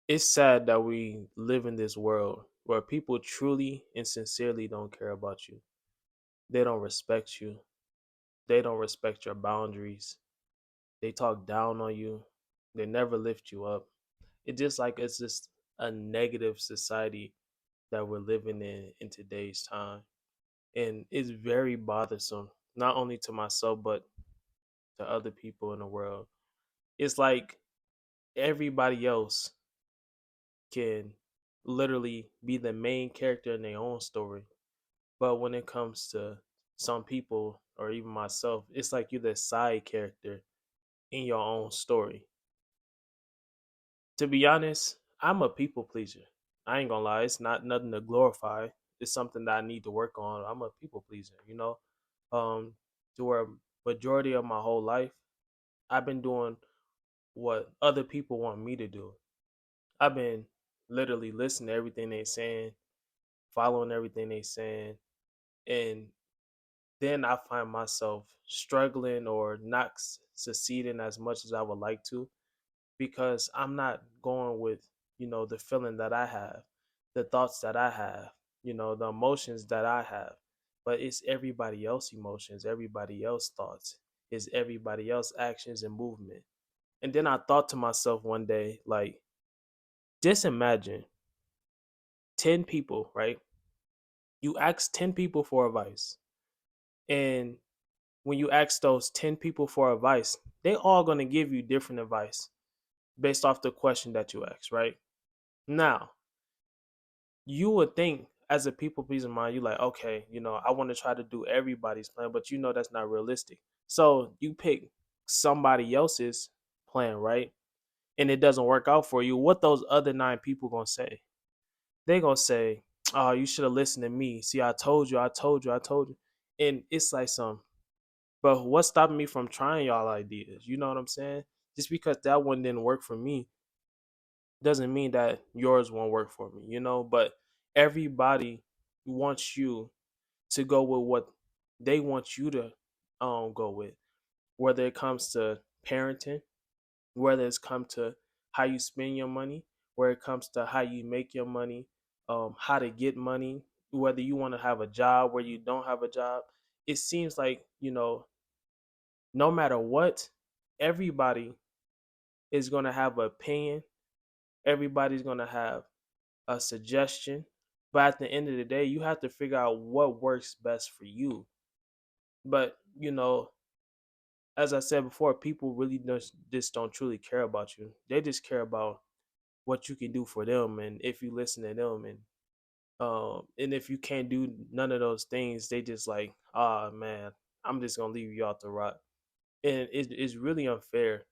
It's sad that we live in this world where people truly and sincerely don't care about you. They don't respect you. They don't respect your boundaries. They talk down on you. They never lift you up. It's just a negative society that we're living in today's time. And it's very bothersome, not only to myself, but to other people in the world. It's like everybody else can literally be the main character in their own story. But when it comes to some people or even myself, it's like you're the side character in your own story. To be honest, I'm a people pleaser. I ain't gonna lie, it's not nothing to glorify. It's something that I need to work on. I'm a people pleaser. Um, to where majority of my whole life, I've been doing what other people want me to do. I've been literally listening to everything they saying, following everything they saying, and then I find myself struggling or not succeeding as much as I would like to because I'm not going with, the feeling that I have, the thoughts that I have, the emotions that I have. But it's everybody else emotions, everybody else thoughts, it's everybody else actions and movement. And then I thought to myself one day, like, just imagine 10 people, right? You ask 10 people for advice. And when you ask those 10 people for advice, they all going to give you different advice based off the question that you ask, right? Now, you would think as a people pleasing mind, you're like, okay, I want to try to do everybody's plan, but that's not realistic. So you pick somebody else's plan, right? And it doesn't work out for you. What those other nine people gonna say? They gonna say, "Oh, you should have listened to me. See, I told you, I told you, I told you." And it's like some, but what's stopping me from trying y'all ideas? You know what I'm saying? Just because that one didn't work for me doesn't mean that yours won't work for me. But everybody wants you to go with what they want you to go with, whether it comes to parenting, whether it's come to how you spend your money, where it comes to how you make your money, how to get money, whether you want to have a job, where you don't have a job. It seems like, no matter what, everybody is going to have an opinion. Everybody's going to have a suggestion. But at the end of the day, you have to figure out what works best for you. But, as I said before, people really just don't truly care about you. They just care about what you can do for them and if you listen to them, and if you can't do none of those things, they just like, ah, man, I'm just gonna leave you out to rot. And it's really unfair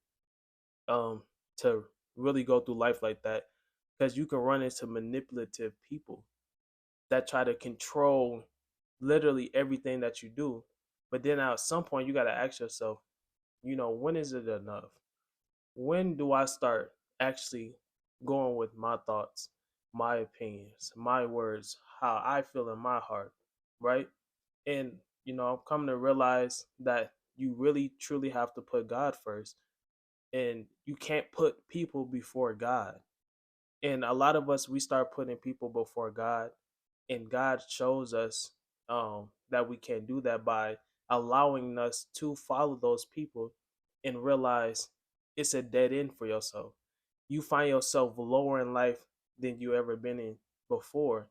um to really go through life like that, because you can run into manipulative people that try to control literally everything that you do. But then at some point you got to ask yourself, when is it enough? When do I start actually going with my thoughts, my opinions, my words, how I feel in my heart, right? And I'm coming to realize that you really truly have to put God first, and you can't put people before God. And a lot of us, we start putting people before God, and God shows us that we can't do that by allowing us to follow those people and realize it's a dead end for yourself. You find yourself lower in life than you ever been in before,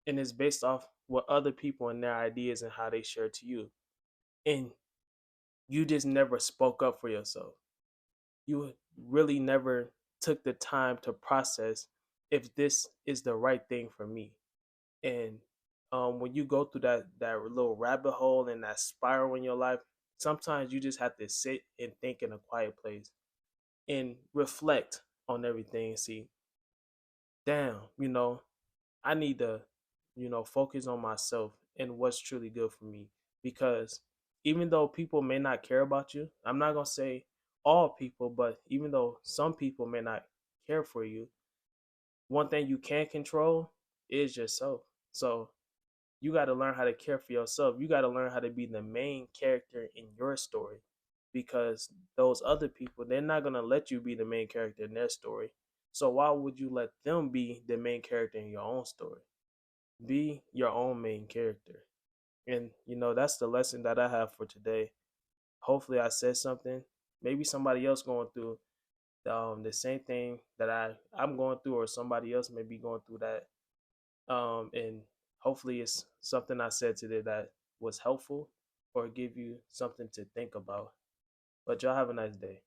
and it's based off what other people and their ideas and how they share to you. And you just never spoke up for yourself. You really never took the time to process if this is the right thing for me. And when you go through that little rabbit hole and that spiral in your life, sometimes you just have to sit and think in a quiet place and reflect on everything and see, damn, I need to, focus on myself and what's truly good for me. Because even though people may not care about you, I'm not gonna say all people, but even though some people may not care for you, one thing you can control is yourself. So you got to learn how to care for yourself. You got to learn how to be the main character in your story, because those other people, they're not going to let you be the main character in their story. So why would you let them be the main character in your own story? Be your own main character. And that's the lesson that I have for today. Hopefully I said something. Maybe somebody else going through the same thing that I'm going through, or somebody else may be going through that. And hopefully it's something I said today that was helpful or give you something to think about. But y'all have a nice day.